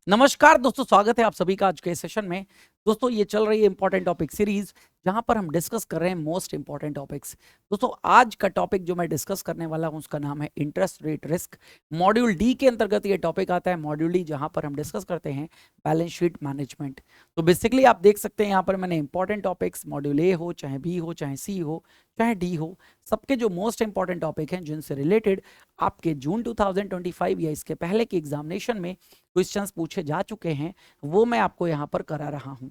नमस्कार दोस्तों, स्वागत है आप सभी का आज के सेशन में। दोस्तों ये चल रही है इंपॉर्टेंट टॉपिक सीरीज जहां पर हम डिस्कस कर रहे हैं मोस्ट इंपॉर्टेंट टॉपिक्स। दोस्तों आज का टॉपिक जो मैं डिस्कस करने वाला हूं उसका नाम है interest rate risk. Module D के अंतर्गत ये टॉपिक आता है, मॉड्यूल डी, जहां पर हम डिस्कस करते हैं बैलेंस शीट मैनेजमेंट। तो बेसिकली आप देख सकते हैं यहाँ पर मैंने इंपॉर्टेंट टॉपिक्स, मॉड्यूल ए हो चाहे बी हो चाहे सी हो चाहे डी हो, सबके जो मोस्ट इंपॉर्टेंट टॉपिक हैं जिनसे रिलेटेड आपके जून 2025 या इसके पहले के एग्जामिनेशन में क्वेश्चंस पूछे जा चुके हैं, वो मैं आपको यहाँ पर करा रहा हूँ।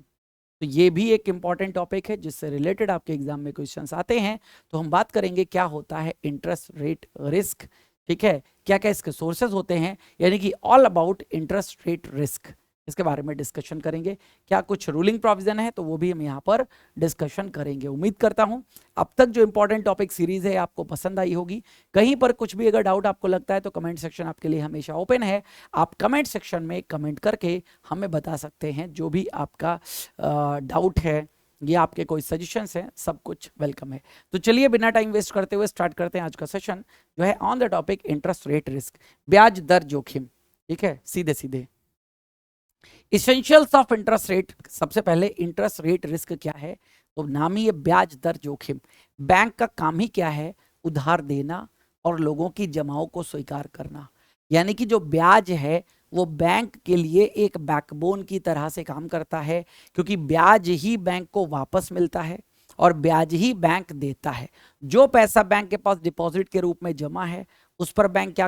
तो ये भी एक इंपॉर्टेंट टॉपिक है जिससे रिलेटेड आपके एग्जाम में क्वेश्चंस आते हैं। तो हम बात करेंगे क्या होता है इंटरेस्ट रेट रिस्क, ठीक है, क्या क्या इसके सोर्सेज होते हैं, यानी कि all about interest rate risk, इसके बारे में डिस्कशन करेंगे। क्या कुछ रूलिंग प्रोविजन है तो वो भी हम यहाँ पर डिस्कशन करेंगे। उम्मीद करता हूँ अब तक जो इंपॉर्टेंट टॉपिक सीरीज है आपको पसंद आई होगी। कहीं पर कुछ भी अगर डाउट आपको लगता है तो कमेंट सेक्शन आपके लिए हमेशा ओपन है। आप कमेंट सेक्शन में कमेंट करके हमें बता सकते हैं जो भी आपका डाउट है या आपके कोई सजेशंस हैं, सब कुछ वेलकम है। तो चलिए बिना टाइम वेस्ट करते हुए स्टार्ट करते हैं आज का सेशन जो है on the topic interest rate risk, ब्याज दर जोखिम। ठीक है, सीधे सीधे इसेंशियल्स ऑफ इंटरेस्ट रेट। सबसे पहले इंटरेस्ट रेट रिस्क क्या है, तो नाम ही है ब्याज दर जोखिम। बैंक का काम ही क्या है, उधार देना और लोगों की जमाओं को स्वीकार करना। यानी कि जो ब्याज है वो बैंक के लिए एक बैकबोन की तरह से काम करता है, क्योंकि ब्याज ही बैंक को वापस मिलता है और ब्याज ही बैंक देता है। जो पैसा बैंक के पास डिपॉजिट के रूप में जमा है उस पर बैंक क्या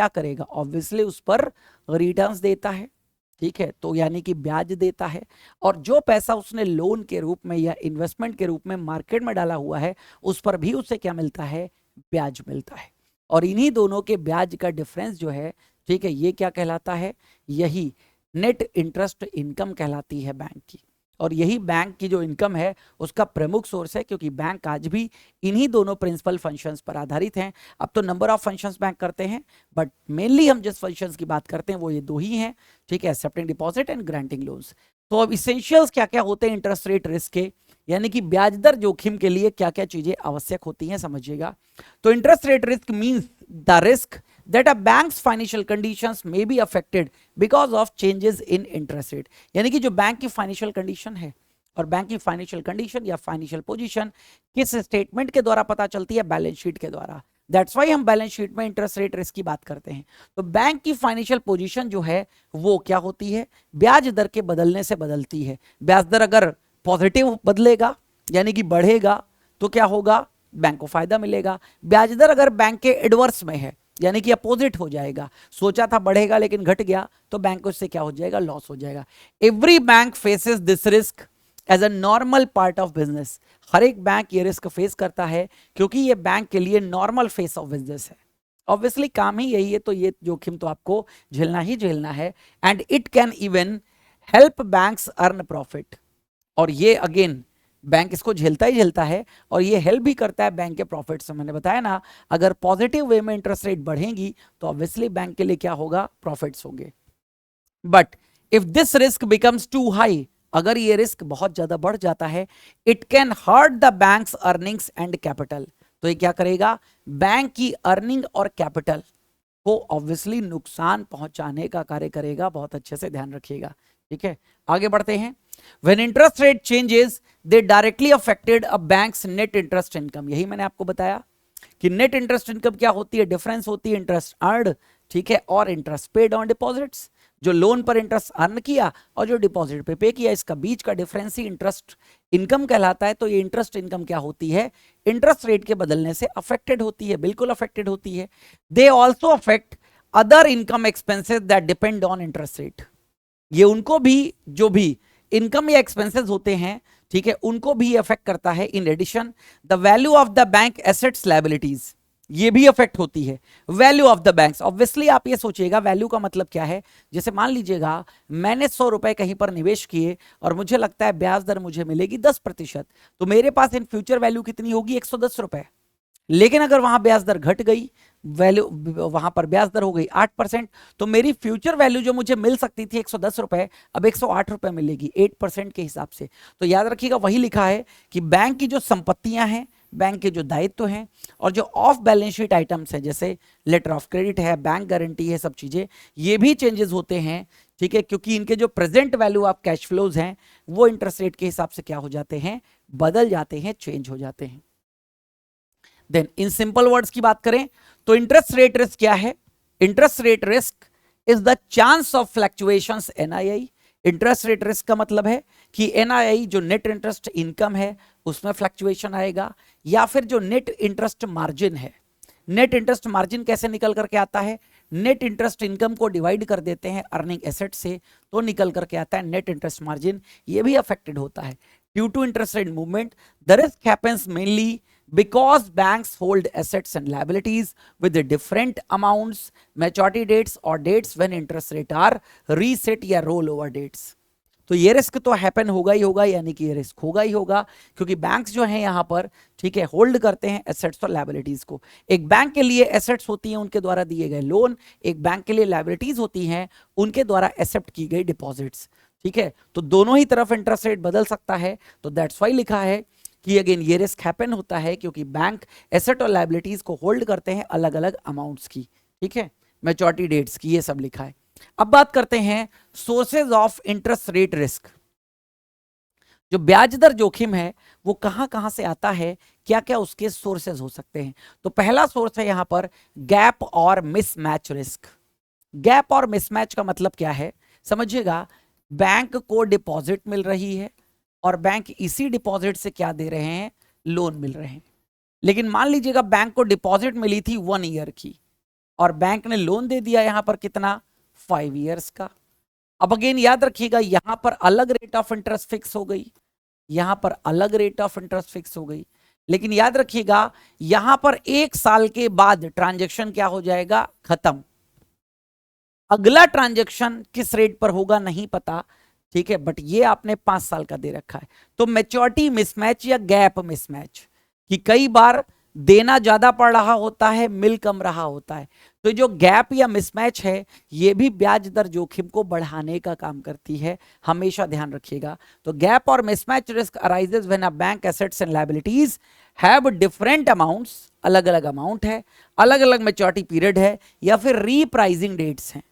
करेगा, ऑब्वियसली उस पर रिटर्न्स देता है। ठीक है, तो यानी कि ब्याज देता है। और जो पैसा उसने लोन के रूप में या इन्वेस्टमेंट के रूप में मार्केट में डाला हुआ है उस पर भी उसे क्या मिलता है, ब्याज मिलता है। और इन्हीं दोनों के ब्याज का डिफरेंस जो है, ठीक है, ये क्या कहलाता है, यही नेट इंटरेस्ट इनकम कहलाती है बैंक की। और यही बैंक की जो इनकम है उसका प्रमुख सोर्स है, क्योंकि बैंक आज भी इन्हीं दोनों प्रिंसिपल फंक्शंस पर आधारित हैं। अब तो नंबर ऑफ फंक्शंस बैंक करते हैं, बट मेनली हम जिस फंक्शंस की बात करते हैं वो ये दो ही हैं, ठीक है, accepting deposit and granting loans. तो अब इसेंशियल्स क्या क्या होते हैं इंटरेस्ट रेट रिस्क के, यानी कि ब्याज दर जोखिम के लिए क्या क्या चीजें आवश्यक होती हैं, समझिएगा। तो interest rate risk means the risk that a bank's financial conditions may be affected because of changes in interest rate। यानी कि जो बैंक की फाइनेंशियल कंडीशन है, और बैंक की फाइनेंशियल कंडीशन या फाइनेंशियल पोजीशन किस स्टेटमेंट के द्वारा पता चलती है, बैलेंस शीट के द्वारा। दैट्स वाई हम बैलेंस शीट में इंटरेस्ट रेट रिस्क की बात करते हैं। तो बैंक की फाइनेंशियल पोजीशन जो है वो क्या होती है, ब्याज दर के बदलने से बदलती है। ब्याज दर अगर पॉजिटिव बदलेगा यानी कि बढ़ेगा तो क्या होगा, बैंक को फायदा मिलेगा। ब्याज दर अगर बैंक के एडवर्स में है यानी कि अपोजिट हो जाएगा, सोचा था बढ़ेगा लेकिन घट गया, तो बैंक को इससे क्या हो जाएगा, लॉस हो जाएगा। Every bank faces this risk as a normal part of business. हर एक बैंक ये रिस्क फेस करता है क्योंकि ये बैंक के लिए नॉर्मल फेस ऑफ बिजनेस है। ऑब्वियसली काम ही यही है, तो ये जोखिम तो आपको झेलना ही झेलना है। And it can even help banks earn profit. और ये अगेन बैंक इसको झेलता ही झेलता है और ये हेल्प भी करता है बैंक के प्रॉफिट से। मैंने बताया ना, अगर पॉजिटिव वे में इंटरेस्ट रेट बढ़ेगी तो ऑब्वियसली बैंक के लिए क्या होगा, प्रॉफिट्स होंगे। But if this risk becomes too high, अगर ये रिस्क बहुत ज्यादा बढ़ जाता है, it can hurt the banks earnings and capital. तो ये क्या करेगा, बैंक की अर्निंग और कैपिटल को ऑब्वियसली नुकसान पहुंचाने का कार्य करेगा। बहुत अच्छे से ध्यान रखिएगा, ठीक है। आगे बढ़ते हैं। When interest rate changes, they directly affected a bank's net interest income। यही मैंने आपको बताया कि नेट इंटरेस्ट इनकम क्या होती है, डिफरेंस होती है इंटरेस्ट अर्न्ड, ठीक है, और इंटरेस्ट पेड ऑन डिपॉजिट्स। जो लोन पर इंटरेस्ट अर्न किया और जो डिपॉजिट पे पे किया, इसका बीच का डिफरेंस ही इंटरेस्ट इनकम कहलाता है। तो ये इंटरेस्ट इनकम क्या होती है, इंटरेस्ट रेट के बदलने से अफेक्टेड होती है, बिल्कुल अफेक्टेड होती है। They also affect other income expenses that depend on interest rate. ये उनको भी, जो भी इनकम या एक्सपेंसेस होते हैं, ठीक है, उनको भी अफेक्ट करता है। In addition the value of the bank assets liabilities, ये भी अफेक्ट होती है। Value of the banks, obviously आप ये सोचिएगा वैल्यू का मतलब क्या है। जैसे मान लीजिएगा मैंने 100 रुपए कहीं पर निवेश किए और मुझे लगता है ब्याज दर मुझे मिलेगी 10%, तो मेरे पास इन फ्यूचर वैल्यू कितनी होगी, 110 रुपए। लेकिन अगर वहां ब्याज दर घट गई, वैल्यू वहां पर ब्याज दर हो गई 8%, तो मेरी फ्यूचर वैल्यू जो मुझे मिल सकती थी 110 रुपए, अब 108 रुपए मिलेगी 8% के हिसाब से। तो याद रखिएगा वही लिखा है कि बैंक की जो संपत्तियां हैं, बैंक के जो दायित्व हैं, और जो ऑफ बैलेंस शीट आइटम्स हैं जैसे लेटर ऑफ क्रेडिट है, बैंक गारंटी है, सब चीजें ये भी चेंजेस होते हैं, ठीक है, क्योंकि इनके जो present value of cash flows हैं वो इंटरेस्ट रेट के हिसाब से क्या हो जाते हैं, बदल जाते हैं, चेंज हो जाते हैं। देन इन सिंपल वर्ड्स की बात करें तो इंटरेस्ट रेट रिस्क क्या है? Interest rate risk is the chance of fluctuations NII. Interest rate risk का मतलब है कि एनआईआई जो नेट इंटरेस्ट इनकम है उसमें फ्लक्चुएशन आएगा, या फिर जो नेट इंटरेस्ट मार्जिन है, नेट इंटरेस्ट मार्जिन कैसे निकल करके आता है, नेट इंटरेस्ट इनकम को डिवाइड कर देते हैं अर्निंग एसेट से तो निकल करके आता है नेट इंटरेस्ट मार्जिन, ये भी अफेक्टेड होता है due to interest rate movement. The risk happens mainly because banks hold assets and liabilities with the different amounts, maturity dates or dates when interest rate are reset या roll over dates। तो ये risk तो happen होगा ही होगा, यानी कि ये risk होगा ही होगा, क्योंकि बैंक्स जो हैं यहाँ पर, ठीक है, होल्ड करते हैं एसेट्स और लायबिलिटीज को। एक बैंक के लिए एसेट्स होती हैं उनके द्वारा दिए गए लोन, एक बैंक के लिए लायबिलिटीज होती हैं उनके द्वारा एक्सेप्ट की गई डिपॉजिट्स, ठीक है। तो दोनों ही तरफ इंटरेस्ट रेट बदल सकता है, तो दैट्स वाई लिखा है कि अगेन ये रिस्क हैपन होता है क्योंकि बैंक एसेट और लायबिलिटीज को होल्ड करते हैं अलग अलग अमाउंट्स की, ठीक है, मैच्योरिटी डेट्स की, ये सब लिखा है। अब बात करते हैं sources of interest rate risk. जो ब्याज दर जोखिम है वो कहां कहां से आता है, क्या क्या उसके सोर्सेज हो सकते हैं? तो पहला सोर्स है यहां पर गैप और मिसमैच रिस्क। गैप और मिसमैच का मतलब क्या है समझिएगा, बैंक को डिपॉजिट मिल रही है और बैंक इसी डिपॉजिट से क्या दे रहे हैं, लोन मिल रहे हैं। लेकिन मान लीजिएगा बैंक को डिपॉजिट मिली थी 1 ईयर की और बैंक ने लोन दे दिया यहां पर कितना, 5 ईयर्स का। अब अगेन याद रखिएगा यहां पर अलग रेट ऑफ इंटरेस्ट फिक्स हो गई, यहां पर अलग रेट ऑफ इंटरेस्ट फिक्स हो गई, लेकिन याद रखिएगा यहां पर 1 साल के बाद ट्रांजैक्शन क्या हो जाएगा, खत्म। अगला ट्रांजैक्शन किस रेट पर होगा नहीं पता, ठीक है, बट ये आपने 5 साल का दे रखा है। तो मैच्योरिटी मिसमैच या गैप मिसमैच, कि कई बार देना ज्यादा पड़ रहा होता है, मिल कम रहा होता है, तो जो गैप या मिसमैच है ये भी ब्याज दर जोखिम को बढ़ाने का काम करती है, हमेशा ध्यान रखिएगा। तो गैप और mismatch risk arises when a bank assets and liabilities have different amounts, अलग अलग अमाउंट है, अलग अलग मैच्योरिटी पीरियड है, या फिर रीप्राइजिंग डेट्स हैं,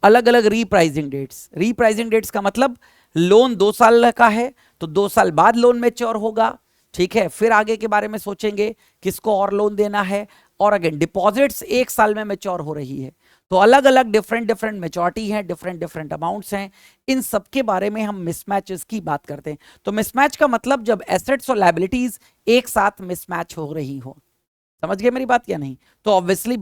अलग अलग रीप्राइजिंग डेट्स। रीप्राइजिंग डेट्स का मतलब लोन 2 साल का है तो 2 साल बाद लोन मैच्योर होगा, ठीक है, फिर आगे के बारे में सोचेंगे किसको और लोन देना है, और अगेन डिपॉजिट्स 1 साल में मैच्योर हो रही है, तो अलग अलग डिफरेंट डिफरेंट मैच्योरिटी है, डिफरेंट डिफरेंट अमाउंट्स हैं, इन सब के बारे में हम मिसमैचेस की बात करते हैं। तो मिसमैच का मतलब जब एसेट्स और लायबिलिटीज एक साथ मिसमैच हो रही हो, समझ गए मेरी बात या नहीं? तो ऑब्वियसली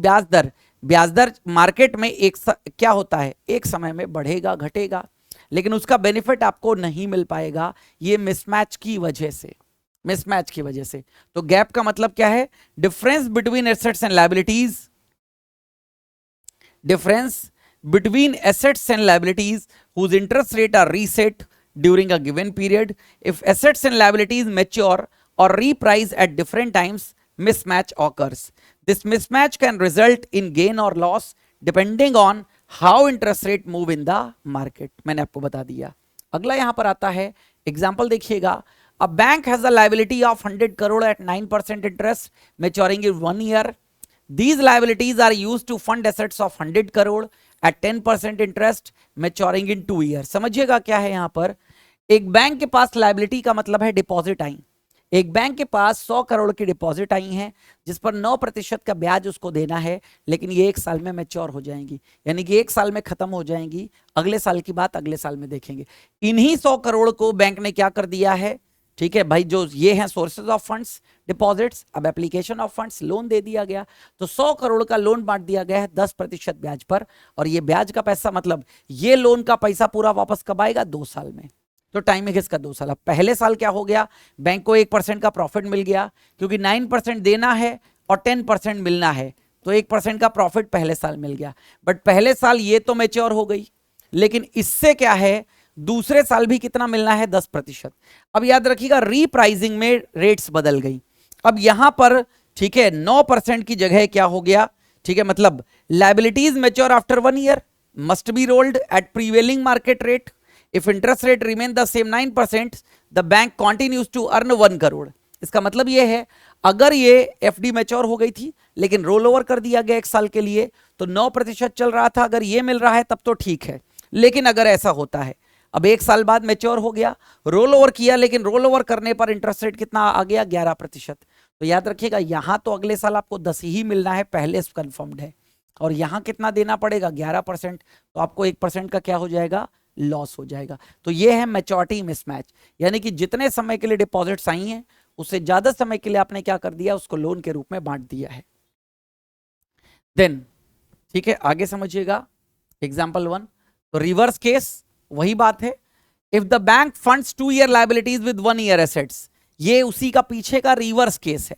ब्याज दर मार्केट में क्या होता है, एक समय में बढ़ेगा घटेगा, लेकिन उसका बेनिफिट आपको नहीं मिल पाएगा, ये मिसमैच की वजह से, मिसमैच की वजह से। तो गैप का मतलब क्या है, difference between assets and liabilities, difference between assets and liabilities whose interest rate are reset during a given period. If assets and liabilities mature or reprice at different times, mismatch occurs. This mismatch can result in gain or loss depending on how interest rate move in the market. मैंने आपको बता दिया। अगला यहां पर आता है example देखिएगा, a bank has a liability of 100 crore at 9% interest maturing in 1 year. These liabilities are used to fund assets of 100 crore at 10% interest maturing in 2 years. समझिएगा क्या है यहां पर, एक बैंक के पास लायबिलिटी का मतलब है डिपॉजिट आई, एक बैंक के पास 100 करोड़ की डिपॉजिट आई है जिस पर 9% का ब्याज उसको देना है, लेकिन ये 1 साल में मैच्योर हो जाएंगी, यानी कि 1 साल में खत्म हो जाएंगी, अगले साल की बात अगले साल में देखेंगे। इन्हीं 100 करोड़ को बैंक ने क्या कर दिया है, ठीक है भाई, जो ये हैं सोर्सेज ऑफ फंड्स डिपॉजिट्स, अब एप्लीकेशन ऑफ फंड्स लोन दे दिया गया, तो 100 करोड़ का लोन बांट दिया गया है 10% ब्याज पर, और ये ब्याज का पैसा मतलब ये लोन का पैसा पूरा वापस कब आएगा, 2 साल में। तो टाइमिंग इसका 2 साल। अब पहले साल क्या हो गया, बैंक को 1% का प्रॉफिट मिल गया, क्योंकि 9% देना है और 10% मिलना है, तो 1% का प्रॉफिट पहले साल मिल गया। बट पहले साल ये तो मैच्योर हो गई, लेकिन इससे क्या है, दूसरे साल भी कितना मिलना है, 10%। अब याद रखिएगा रीप्राइजिंग में रेट्स बदल गई, अब यहां पर ठीक है 9% की जगह क्या हो गया, ठीक है, मतलब liabilities mature after 1 year must be rolled at prevailing market rate. If interest rate remain the same 9%, the bank continues to earn 1 crore. इसका मतलब यह है अगर ये एफडी मैच्योर हो गई थी लेकिन रोल ओवर कर दिया गया 1 साल के लिए तो 9% चल रहा था, अगर ये मिल रहा है तब तो ठीक है। लेकिन अगर ऐसा होता है, अब 1 साल बाद मैच्योर हो गया, रोल ओवर किया, लेकिन रोल ओवर करने पर इंटरेस्ट रेट कितना आ गया 11%, तो याद रखिएगा यहां तो अगले साल आपको 10 ही मिलना है, पहले कंफर्म्ड है, और यहां कितना देना पड़ेगा 11%, तो आपको 1% का क्या हो जाएगा, लॉस हो जाएगा। तो ये है मैच्योरिटी मिसमैच, यानी कि जितने समय के लिए डिपॉजिट्स आई हैं उससे ज्यादा समय के लिए आपने क्या कर दिया, उसको लोन के रूप में बांट दिया है। देन ठीक है, आगे समझिएगा एग्जाम्पल 1। तो रिवर्स केस वही बात है, if the bank funds 2 year liabilities with 1 year assets, ये उसी का पीछे का रिवर्स केस है,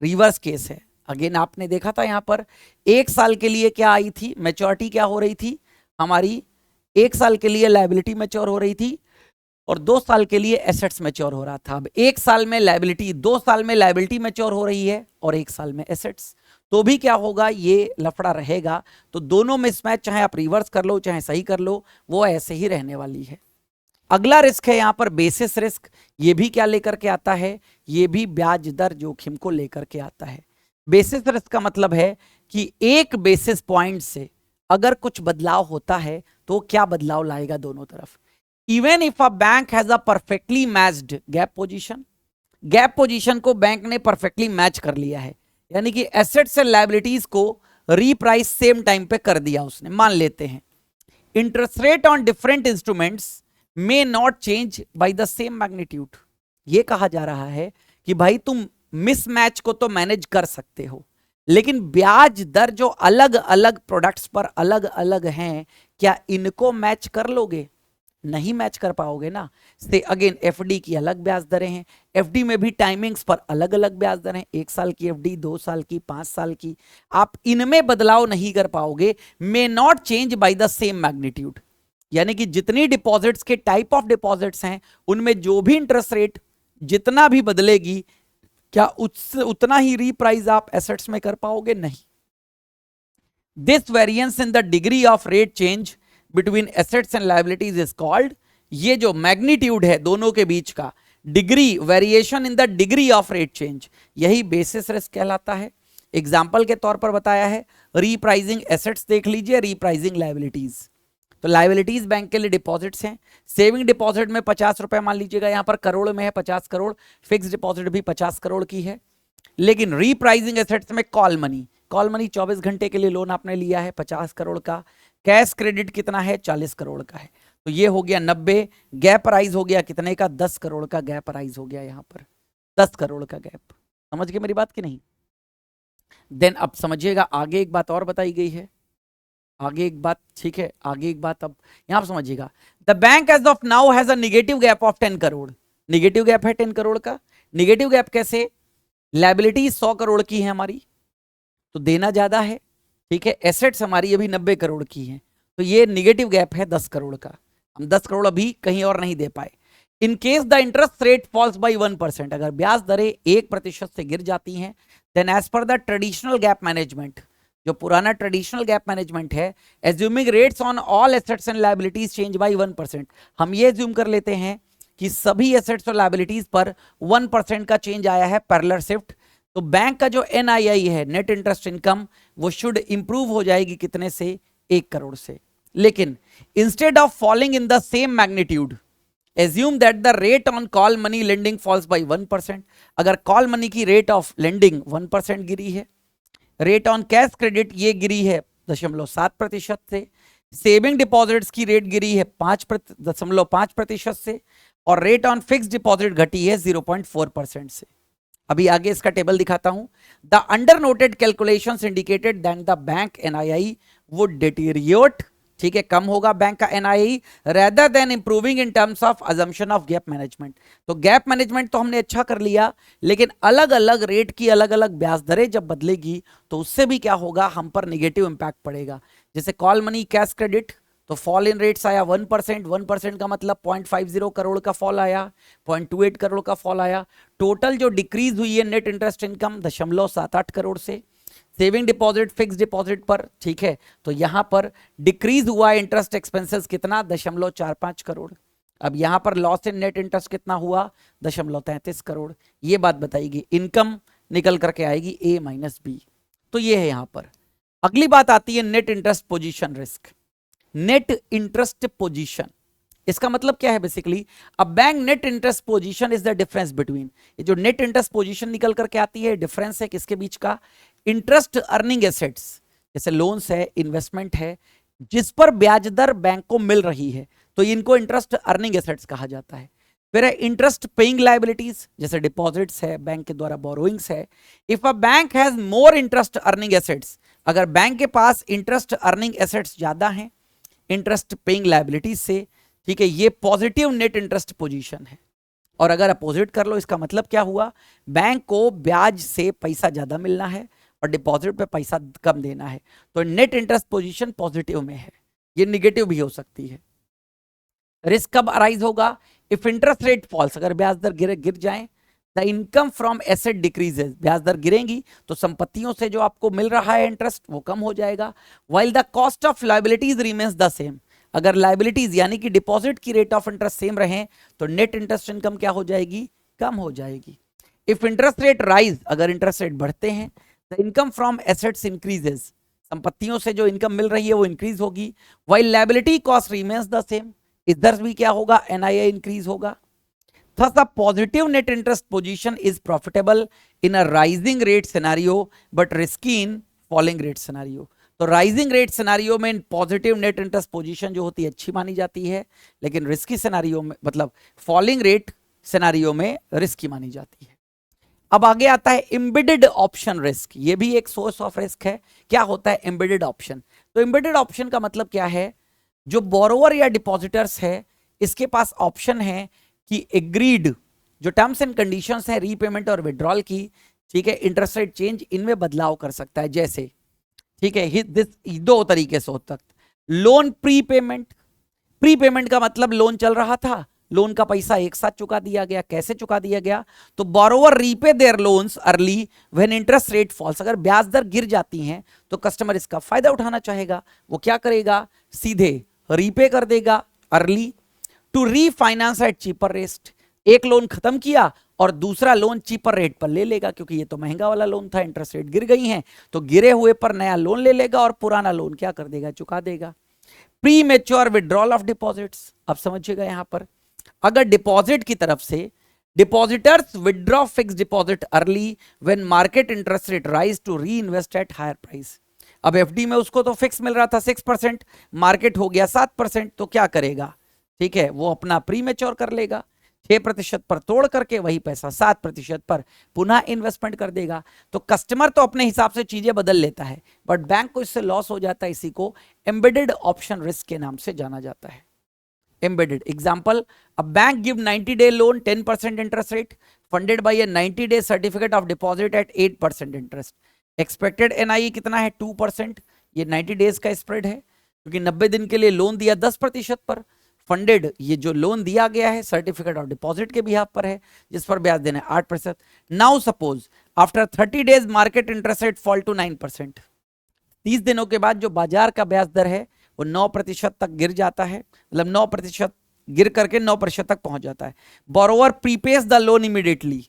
रिवर्स केस है। अगेन आपने देखा था यहां पर 1 साल के लिए क्या आई थी, मैच्योरिटी क्या हो रही थी हमारी, 1 साल के लिए लाइबिलिटी मैच्योर हो रही थी और 2 साल के लिए एसेट्स मैच्योर हो रहा था। अब 1 साल में लाइबिलिटी, 2 साल में लाइबिलिटी मैच्योर हो रही है और 1 साल में एसेट्स, तो भी क्या होगा, ये लफड़ा रहेगा। तो दोनों मिसमैच चाहे आप रिवर्स कर लो चाहे सही कर लो, वो ऐसे ही रहने वाली है। अगला रिस्क है यहां पर बेसिस रिस्क, ये भी क्या लेकर के आता है, ये भी ब्याज दर जोखिम को लेकर के आता है। बेसिस रिस्क का मतलब है कि एक बेसिस पॉइंट से अगर कुछ बदलाव होता है तो क्या बदलाव लाएगा दोनों तरफ। Even if a bank has a perfectly matched gap position, gap position को बैंक ने परफेक्टली मैच कर लिया है, यानी कि एसेट्स एंड लायबिलिटीज को रीप्राइस सेम टाइम पे कर दिया उसने, मान लेते हैं interest rate on different instruments may not change by the same magnitude. ये कहा जा रहा है कि भाई तुम मिसमैच को तो मैनेज कर सकते हो, लेकिन ब्याज दर जो अलग अलग प्रोडक्ट्स पर अलग अलग हैं, क्या इनको मैच कर लोगे, नहीं मैच कर पाओगे ना। से अगेन एफडी की अलग ब्याज दरें हैं, एफडी में भी टाइमिंग्स पर अलग अलग ब्याज दरें, 1 साल की एफडी, 2 साल की, 5 साल की, आप इनमें बदलाव नहीं कर पाओगे। May not change by the same magnitude, यानी कि जितनी डिपॉजिट्स के टाइप ऑफ डिपॉजिट्स हैं उनमें जो भी इंटरेस्ट रेट जितना भी बदलेगी, क्या उतना ही रीप्राइज आप एसेट्स में कर पाओगे, नहीं। This variance in the degree of rate change between assets and liabilities is called, ये जो मैग्नीट्यूड है दोनों के बीच का, degree, variation in the degree of rate change, यही बेसिस रिस्क कहलाता है। एग्जाम्पल के तौर पर बताया है, रीप्राइजिंग एसेट्स देख लीजिए, रीप्राइजिंग लायबिलिटीज। तो लायबिलिटीज बैंक के लिए डिपॉजिट्स हैं, सेविंग डिपॉजिट में 50 रुपए मान लीजिएगा, यहां पर करोड़ में है 50 करोड़, फिक्स डिपॉजिट भी 50 करोड़ की है। लेकिन रीप्राइजिंग एसेट्स में कॉल मनी, कॉल मनी 24 घंटे के लिए लोन आपने लिया है 50 करोड़ का, कैश क्रेडिट कितना है 40 करोड़ का है, तो ये हो गया 90, गैप राइज हो गया कितने का, 10 करोड़ का गैप राइज हो गया, यहां पर 10 करोड़ का गैप। समझ गए मेरी बात की नहीं। देन अब समझिएगा आगे एक बात और बताई गई है, आगे एक बात, ठीक है, आगे एक बात अब यहां पर समझिएगा। The bank as of now has a negative gap of 10 crore, negative gap है 10 करोड़ का। निगेटिव गैप कैसे, लायबिलिटी 100 करोड़ की है हमारी, तो देना ज्यादा है, ठीक है, एसेट्स हमारी अभी 90 करोड़ की हैं, तो ये निगेटिव गैप है 10 करोड़ का, हम 10 करोड़ अभी कहीं और नहीं दे पाए। In case the interest rate falls by 1%, अगर ब्याज दरें 1% से गिर जाती हैं, then as per the traditional gap management, जो पुराना ट्रेडिशनल गैप मैनेजमेंट है, assuming rates on all assets and liabilities change by 1%, हम ये एज्यूम कर लेते हैं कि सभी एसेट्स और लायबिलिटीज पर 1% का चेंज आया है, पैरेलल शिफ्ट, तो बैंक का जो एनआईआई है, नेट इंटरेस्ट इनकम, वो शुड इंप्रूव हो जाएगी कितने से, 1 करोड़ से। लेकिन instead of falling in the same magnitude, assume that the rate on call money lending falls by 1%, अगर कॉल मनी की रेट ऑफ लेंडिंग 1% गिरी है, रेट ऑन कैश क्रेडिट ये गिरी है 0.7% से, सेविंग डिपॉजिट्स की रेट गिरी है 5.5% से, और रेट ऑन फिक्स डिपॉजिट घटी है 0.4% से। अभी आगे इसका टेबल दिखाता हूं। The under noted calculations indicated that the bank NII would deteriorate, ठीक है, कम होगा बैंक का NII, rather than improving in terms of assumption of gap management. तो गैप मैनेजमेंट तो हमने अच्छा कर लिया, लेकिन अलग अलग रेट की अलग अलग ब्याज दरें जब बदलेगी तो उससे भी क्या होगा, हम पर निगेटिव इंपैक्ट पड़ेगा। जैसे कॉल मनी कैश क्रेडिट, तो फॉल इन रेट्स आया 1%, 1% का मतलब 0.50 करोड़ का फॉल आया, 0.28 करोड़ का फॉल आया। टोटल जो डिक्रीज हुई है नेट इंटरेस्ट इनकम 0.78 करोड़ से, सेविंग डिपॉजिट फिक्स डिपॉजिट पर, ठीक है, तो यहां पर डिक्रीज हुआ इंटरेस्ट एक्सपेंसेस कितना, 0.45 करोड़। अब यहां पर लॉस इन नेट इंटरेस्ट कितना हुआ, 0.33 करोड़। ये बात बताएगी, इनकम निकल करके आएगी A माइनस बी। तो ये है यहां पर। अगली बात आती है net interest position risk. Net interest position, इसका मतलब क्या है basically, a bank net interest position is the difference between, ये जो नेट इंटरेस्ट पोजीशन निकल करके आती है, डिफरेंस है किसके बीच का, इंटरेस्ट अर्निंग एसेट्स, जैसे लोन्स है, इन्वेस्टमेंट है, जिस पर ब्याज दर बैंक को मिल रही है, तो इनको इंटरेस्ट अर्निंग एसेट्स कहा जाता है। फिर है इंटरेस्ट पेइंग लायबिलिटीज, जैसे डिपॉजिट्स है, बैंक के द्वारा बोरोइंग्स है। If a bank has more interest earning assets, अगर बैंक के पास इंटरेस्ट अर्निंग एसेट्स ज्यादा हैं इंटरेस्ट पेइंग लायबिलिटीज से, ठीक है, ये पॉजिटिव नेट इंटरेस्ट पोजीशन है। और अगर अपोजिट कर लो, इसका मतलब क्या हुआ, बैंक को ब्याज से पैसा ज्यादा मिलना है और डिपॉजिट पे पैसा कम देना है, तो नेट इंटरेस्ट पोजीशन पॉजिटिव में है। ये निगेटिव भी हो सकती है। रिस्क कब अराइज होगा, इफ इंटरेस्ट रेट फॉल्स, अगर ब्याज दर गिर जाए, the income from asset decreases, ब्याज दर गिरेंगी तो संपत्तियों से जो आपको मिल रहा है इंटरेस्ट वो कम हो जाएगा। While the cost of liabilities remains the same, अगर लायबिलिटीज यानी कि डिपॉजिट की रेट ऑफ इंटरेस्ट सेम रहे तो नेट इंटरेस्ट इनकम क्या हो जाएगी, कम हो जाएगी। इफ इंटरेस्ट रेट राइज, अगर इंटरेस्ट रेट बढ़ते हैं, the income from assets increases, संपत्तियों से जो इनकम मिल रही है वो इंक्रीज होगी। While liability cost remains the same, इधर भी क्या होगा, एनआईए इंक्रीज होगा। Thus, a positive net interest position is profitable in a rising rate scenario, but risky in falling rate scenario. तो राइजिंग रेट सिनारियो में positive net interest position जो होती है अच्छी मानी जाती है, लेकिन रिस्की सिनारियो में, मतलब फॉलिंग रेट सिनारियो में रिस्की मानी जाती है। अब आगे आता है एम्बेडेड ऑप्शन रिस्क, ये भी एक सोर्स ऑफ रिस्क है। क्या होता है एम्बेडेड ऑप्शन, तो एम्बेडेड ऑप्शन का मतलब क्या है, जो बोरोवर या डिपॉजिटर्स है इसके पास ऑप्शन है कि एग्रीड जो टर्म्स एंड कंडीशंस है रीपेमेंट और विड्रॉल की, ठीक है, इंटरेस्ट रेट चेंज, इनमें बदलाव कर सकता है। जैसे, ठीक है, दो तरीके से होता है। लोन प्रीपेमेंट, प्रीपेमेंट का मतलब लोन चल रहा था, लोन का पैसा एक साथ चुका दिया गया। कैसे चुका दिया गया, तो borrower repay their loans early when interest rate falls, अगर ब्याज दर गिर जाती हैं तो कस्टमर इसका फायदा उठाना चाहेगा, वो क्या करेगा, सीधे रीपे कर देगा early. To refinance at cheaper rate, एक लोन खत्म किया और दूसरा लोन चीपर रेट पर ले लेगा, क्योंकि ये तो महंगा वाला लोन था, इंटरेस्ट रेट गिर गई हैं, तो गिरे हुए पर नया लोन ले लेगा और पुराना लोन क्या कर देगा, चुका देगा। Premature withdrawal of deposits, अब समझिएगा यहां पर, अगर डिपॉजिट की तरफ से depositors withdraw fix deposit early when market interest rate rise to reinvest at higher price. अब एफडी में उसको तो फिक्स मिल रहा था 6%, मार्केट हो गया 7%, तो क्या करेगा, ठीक है, वो अपना प्री मेच्योर कर लेगा, 6% पर तोड़ करके वही पैसा 7% पर पुनः इन्वेस्टमेंट कर देगा। तो कस्टमर तो अपने हिसाब से चीजें बदल लेता है, बट बैंक को इससे लॉस हो जाता है। इसी को एम्बेडेड ऑप्शन रिस्क के नाम से जाना जाता है। Embedded example, a bank give 90-day loan 10% interest rate funded by a 90-day certificate of deposit at 8% interest. Expected NI कितना है, 2%, ये 90 डेज का स्प्रेड है, क्योंकि 90 दिन के लिए लोन दिया 10% पर, फंडेड ये जो लोन दिया गया है सर्टिफिकेट ऑफ डिपॉजिट के बिहाफ पर है, जिस पर ब्याज देना है 8%। Now suppose after 30 days market interest rate fall to 9%, 30 दिनों के बाद जो बाजार का ब्याज दर है वो 9% तक गिर जाता है, मतलब 9% गिर करके 9% तक पहुंच जाता है। बोरोवर प्रीपेज द लोन इमीडिएटली,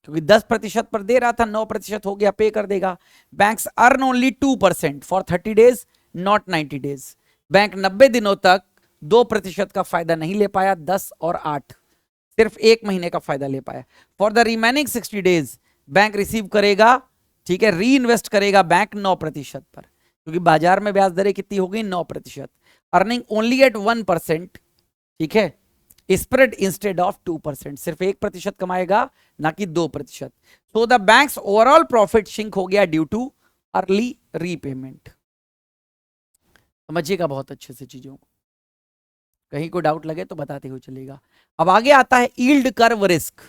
क्योंकि 10% पर दे रहा था, 9% हो गया, पे कर देगा। Banks earn only 2% for 30 days not 90 days, bank 90 दिनों तक 2% का फायदा नहीं ले पाया, 10 और 8 सिर्फ 1 महीने का फायदा ले पाया। For the remaining 60 days bank receive करेगा, ठीक है, री इन्वेस्ट करेगा बैंक 9% पर, क्योंकि बाजार में ब्याज दरें कितनी हो गई, 9%, अर्निंग ओनली एट 1%, ठीक है, स्प्रेड इंस्टेड ऑफ 2%, सिर्फ 1% कमाएगा ना कि 2%। So the banks overall profit shrink हो गया ड्यू टू अर्ली रीपेमेंट। समझिएगा बहुत अच्छे से चीजों को, कहीं को डाउट लगे तो बताते हुए चलेगा। अब आगे आता है yield curve risk.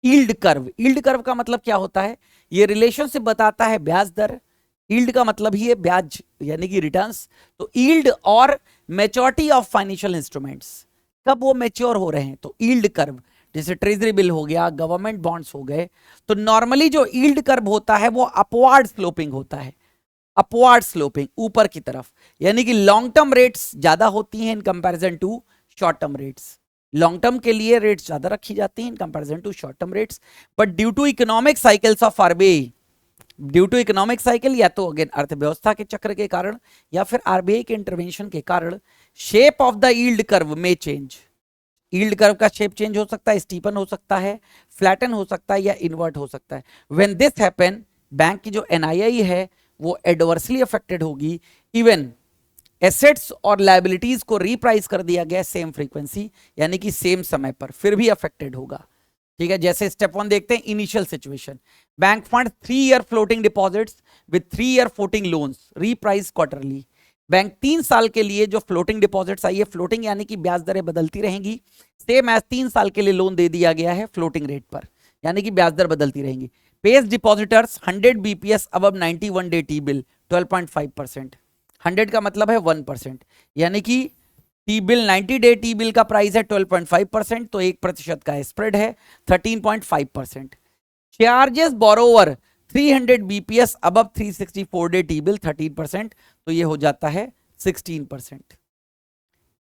Yield curve, yield curve का मतलब क्या होता है, ये रिलेशनशिप बताता है ब्याज दर, यील्ड का मतलब ही है ब्याज यानी कि रिटर्न्स। तो यील्ड और मैच्योरिटी ऑफ फाइनेंशियल इंस्ट्रूमेंट्स, कब वो मैच्योर हो रहे हैं, तो यील्ड कर्व, जैसे ट्रेजरी बिल हो गया, गवर्नमेंट बॉन्ड्स हो गए, तो नॉर्मली जो यील्ड कर्व होता है वो अपवार्ड स्लोपिंग होता है, अपवार्ड स्लोपिंग, ऊपर की तरफ, यानी कि लॉन्ग टर्म रेट्स ज्यादा होती हैं in comparison to short term rates, long term के लिए रेट्स ज्यादा रखी जाती हैं in comparison to short term rates, but due to economic cycles of RBI, due to economic cycle, या तो अगेन अर्थव्यवस्था के चक्र के कारण या फिर आरबीआई के इंटरवेंशन के कारण, shape of the yield curve में चेंज। यील्ड कर्व का शेप चेंज हो सकता है, स्टीपन हो सकता है, फ्लैटन हो सकता है या इन्वर्ट हो सकता है। व्हेन दिस हैपन, बैंक की जो एनआईआई है वो एडवर्सली अफेक्टेड होगी। इवन एसेट्स और लायबिलिटीज को रीप्राइस कर दिया गया सेम फ्रीक्वेंसी, यानी कि सेम समय पर, फिर भी अफेक्टेड होगा। ठीक है, जैसे स्टेप 1 देखते हैं, initial situation, bank fund 3 year floating deposits with 3 year floating loans reprice quarterly. Bank 3 साल के लिए जो फ्लोटिंग डिपॉजिट्स आई है, फ्लोटिंग यानी कि ब्याज दरें बदलती रहेंगी, सेम एज 3 साल के लिए लोन दे दिया गया है फ्लोटिंग रेट पर, यानी कि ब्याज दर बदलती रहेंगी। Page depositors 100 BPS above 91 day T bill 12.5%, 100 का मतलब है 1%, यानी कि T bill 90 day T bill का प्राइस है 12.5%, तो 1% का स्प्रेड है 13.5%। Charges borrower 300 BPS above 364 day T bill 13%, तो ये हो जाता है 16%।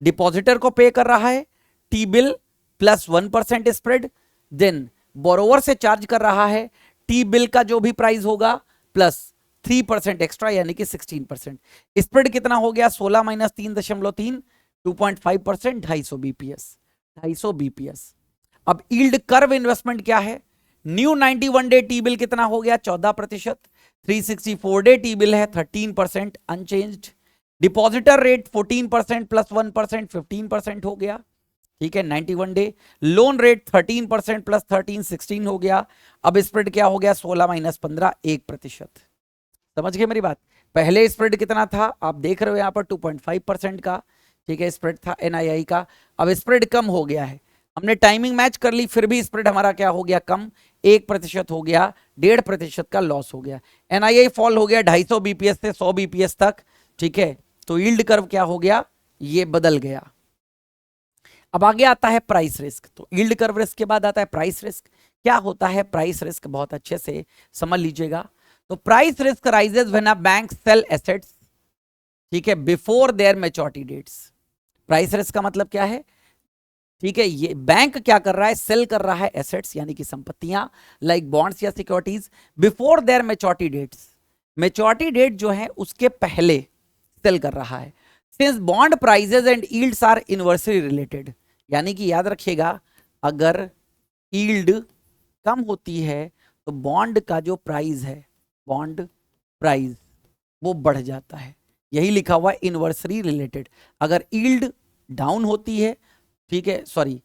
डिपॉजिटर को पे कर रहा है T bill plus 1% spread, then borrower से चार्ज कर रहा है टी बिल का जो भी प्राइस होगा प्लस 3% एक्स्ट्रा, यानी कि 16%। स्प्रेड कितना हो गया, 16 माइनस 3.3, 2.5%, 250 बीपीएस, 250 बीपीएस। अब यील्ड कर्व इन्वेस्टमेंट क्या है, न्यू 91 डे टी बिल कितना हो गया, 14%, 364 डे टी बिल है 13% अनचेंज्ड, डिपॉजिटर रेट 14% प्लस 1% 15% हो गया। ठीक है, 91 डे लोन रेट 13% प्लस 13 16 हो गया। अब स्प्रेड क्या हो गया, 16 माइनस 15 1%। समझ गए मेरी बात। पहले स्प्रेड कितना था आप देख रहे हो यहाँ पर 2.5% का, ठीक है, स्प्रेड था एनआईआई का। अब स्प्रेड कम हो गया है, हमने टाइमिंग मैच कर ली, फिर भी स्प्रेड हमारा क्या हो गया, कम, 1% हो गया, 1.5% का लॉस हो गया। एनआईआई फॉल हो गया 250 बीपीएस से 100 बीपीएस तक। ठीक है, तो यील्ड कर्व क्या हो गया, ये बदल गया। अब आगे आता है प्राइस रिस्क। तो यील्ड कर्व रिस्क के बाद आता है प्राइस रिस्क। क्या होता है प्राइस रिस्क, बहुत अच्छे से समझ लीजिएगा। तो price risk rises when a bank sell assets, ठीक है, before their maturity dates. Price risk का मतलब क्या है, ठीक है, ये बैंक क्या कर रहा है, सेल कर रहा है एसेट्स यानी कि संपत्तियां, लाइक बॉन्ड्स या securities, before their maturity dates, maturity date जो है उसके पहले सेल कर रहा है। Since bond prices and yields are inversely related, यानी कि याद रखिएगा, अगर यील्ड कम होती है तो बॉन्ड का जो प्राइस है, बॉन्ड प्राइस, वो बढ़ जाता है। यही लिखा हुआ है इनवर्सली रिलेटेड। अगर यील्ड डाउन होती है, ठीक है, सॉरी,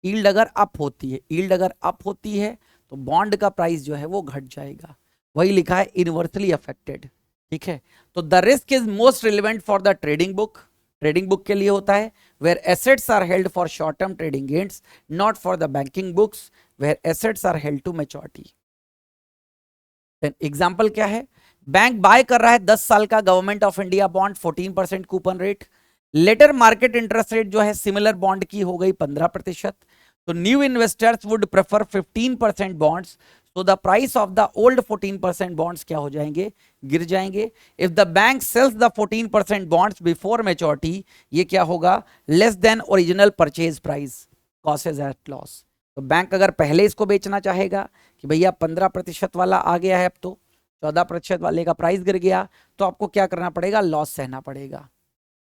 यील्ड अगर अप होती है, यील्ड अगर अप होती है तो बॉन्ड का प्राइस जो है वो घट जाएगा। वही लिखा है इनवर्सली अफेक्टेड। ठीक है, तो the risk is most relevant for the trading book, trading book के लिए होता है, where assets are held for short term trading gains, not for the banking books where assets are held to maturity. Example क्या है, bank by कर रहा है 10 साल का government of India bond 14% coupon rate, later market interest rate जो है similar bond की हो गई 15%, तो new investors would prefer 15% bonds, तो the price of the old 14% bonds क्या हो जाएंगे, गिर जाएंगे। If the bank sells the 14% bonds before maturity, ये क्या होगा, less than original purchase price, causes at loss. तो बैंक अगर पहले इसको बेचना चाहेगा कि भैया 15% वाला आ गया है, अब तो 14% वाले का प्राइस गिर गया, तो आपको क्या करना पड़ेगा, लॉस सहना पड़ेगा।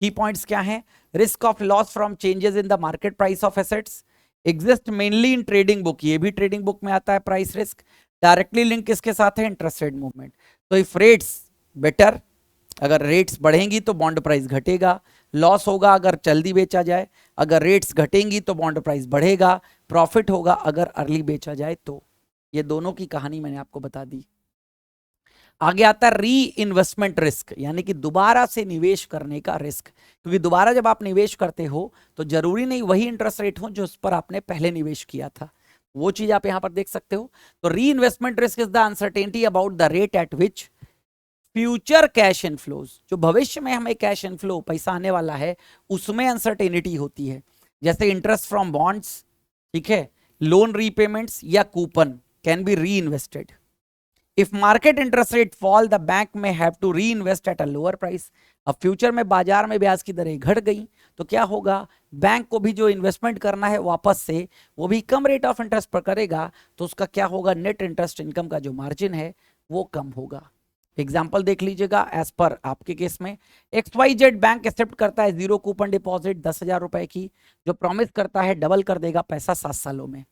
की पॉइंट्स क्या हैं, risk of loss from changes in the market price of assets exist mainly in trading book, ये भी ट्रेडिंग बुक में आता है प्राइस रिस्क। डायरेक्टली लिंक किसके साथ है, इंटरेस्ट रेट मूवमेंट। तो इफ रेट्स बेटर, अगर रेट्स बढ़ेंगी तो बॉन्ड प्राइस घटेगा, लॉस होगा अगर जल्दी बेचा जाए, अगर रेट्स घटेंगी तो बॉन्ड प्राइस बढ़ेगा, प्रॉफिट होगा अगर अर्ली बेचा जाए तो। ये दोनों की कहानी मैंने आपको बता दी। आगे आता है री इन्वेस्टमेंट रिस्क, यानी कि दोबारा से निवेश करने का रिस्क, क्योंकि दोबारा जब आप निवेश करते हो तो जरूरी नहीं वही इंटरेस्ट रेट हो जो उस पर आपने पहले निवेश किया था, वो चीज आप यहां पर देख सकते हो। तो री investment risk is the uncertainty about the rate at which future cash inflows, जो भविष्य में हमें कैश इनफ्लो पैसा आने वाला है उसमें अनसर्टेनिटी होती है, जैसे इंटरेस्ट फ्रॉम बॉन्ड्स, ठीक है, लोन रीपेमेंट्स या coupon can be reinvested. If market interest rate fall the bank may have to reinvest at a lower price. अब फ्यूचर में बाजार में ब्याज की दरें घट गई तो क्या होगा, बैंक को भी जो इन्वेस्टमेंट करना है वापस से वो भी कम रेट ऑफ इंटरेस्ट पर करेगा, तो उसका क्या होगा, नेट इंटरेस्ट इनकम का जो मार्जिन है वो कम होगा। एग्जाम्पल देख लीजिएगा, एज पर आपके केस में XYZ बैंक एक्सेप्ट करता है 0 कूपन डिपॉजिट 10,000 रुपए की, जो प्रॉमिस करता है डबल कर देगा पैसा 7 सालों में।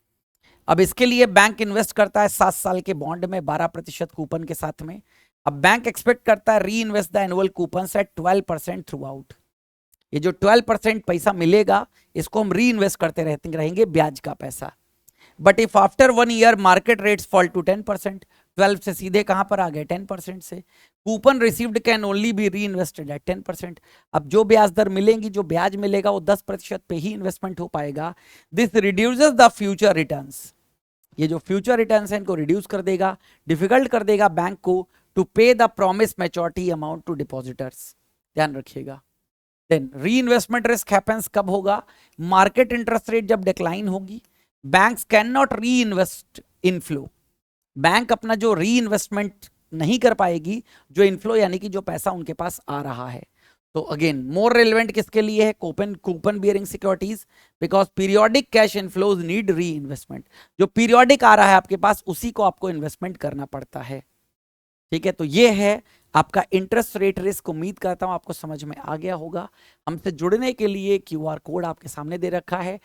अब इसके लिए बैंक इन्वेस्ट करता है 7 साल के बॉन्ड में 12% कूपन के साथ में। अब बैंक एक्सपेक्ट करता है reinvest the annual coupon at 12% throughout. ये जो 12% पैसा मिलेगा इसको हम री इन्वेस्ट करते रहेंगे ब्याज का पैसा। But if after 1 year market rates fall to 10%, 12 से सीधे कहां पर आ गए 10% से, coupon received can only be reinvested at 10%। अब जो ब्याज दर मिलेंगी, जो ब्याज मिलेगा वो 10% पे ही इन्वेस्टमेंट हो पाएगा। This reduces the future returns. ये जो फ्यूचर रिटर्न्स हैं इनको रिड्यूस कर देगा, डिफिकल्ट कर देगा बैंक को to pay the promise maturity amount to depositors. ध्यान रखिएगा। Then reinvestment risk happens कब होगा, मार्केट इंटरेस्ट रेट जब डिक्लाइन होगी। Banks can not reinvest inflow. Bank अपना जो री इन्वेस्टमेंट नहीं कर पाएगी, जो इनफ्लो यानी कि जो पैसा उनके पास आ रहा है। तो अगेन मोर रेलेवेंट किसके लिए है, coupon bearing securities, because periodic cash inflows need री इन्वेस्टमेंट। जो पीरियोडिक आ रहा है आपके पास उसी को आपको इन्वेस्टमेंट करना पड़ता है। ठीक है, तो ये है आपका इंटरेस्ट रेट रिस्क। उम्मीद करता हूं आपको समझ में आ गया होगा। हमसे जुड़ने के लिए QR कोड आपके सामने दे रखा है,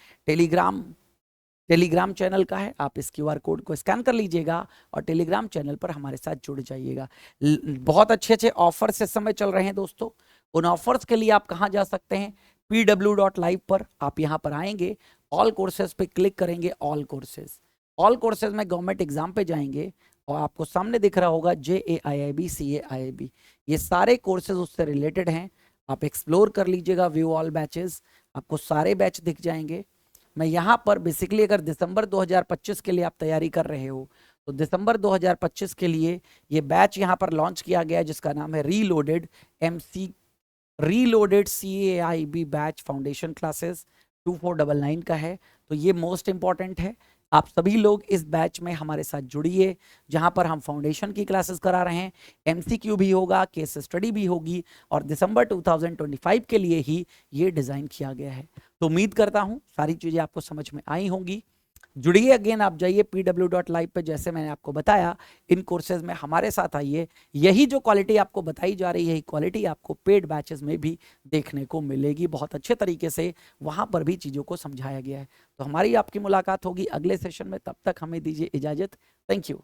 टेलीग्राम चैनल का है। आप इस QR कोड को स्कैन कर लीजिएगा और टेलीग्राम चैनल पर हमारे साथ जुड़ जाइएगा। बहुत अच्छे अच्छे ऑफर्स इस समय चल रहे हैं दोस्तों। उन ऑफर्स के लिए आप कहां जा सकते हैं, pw.live पर आप यहां पर आएंगे, ऑल कोर्सेज पे क्लिक करेंगे। ऑल कोर्सेज में गवर्नमेंट एग्जाम पे जाएंगे और आपको सामने दिख रहा होगा JAIIB CAIIB, ये सारे कोर्सेज उससे रिलेटेड हैं। आप एक्सप्लोर कर लीजिएगा, व्यू ऑल बैचेस, आपको सारे बैच दिख जाएंगे। मैं यहाँ पर बेसिकली अगर दिसंबर 2025 के लिए आप तैयारी कर रहे हो तो दिसंबर 2025 के लिए ये बैच यहाँ पर लॉन्च किया गया है जिसका नाम है reloaded CAIIB batch foundation classes 2499 का है। तो ये मोस्ट इंपॉर्टेंट है। आप सभी लोग इस बैच में हमारे साथ जुड़िए, जहां पर हम फाउंडेशन की क्लासेस करा रहे हैं, MCQ भी होगा, केस स्टडी भी होगी, और दिसंबर 2025 के लिए ही ये डिजाइन किया गया है। तो उम्मीद करता हूं सारी चीजें आपको समझ में आई होंगी। जुड़िए, अगेन आप जाइए pw.live पे, जैसे मैंने आपको बताया इन कोर्सेज में हमारे साथ आइए। यही जो क्वालिटी आपको बताई जा रही है, यही क्वालिटी आपको पेड बैचेस में भी देखने को मिलेगी। बहुत अच्छे तरीके से वहां पर भी चीज़ों को समझाया गया है। तो हमारी आपकी मुलाकात होगी अगले सेशन में, तब तक हमें दीजिए इजाज़त। Thank you.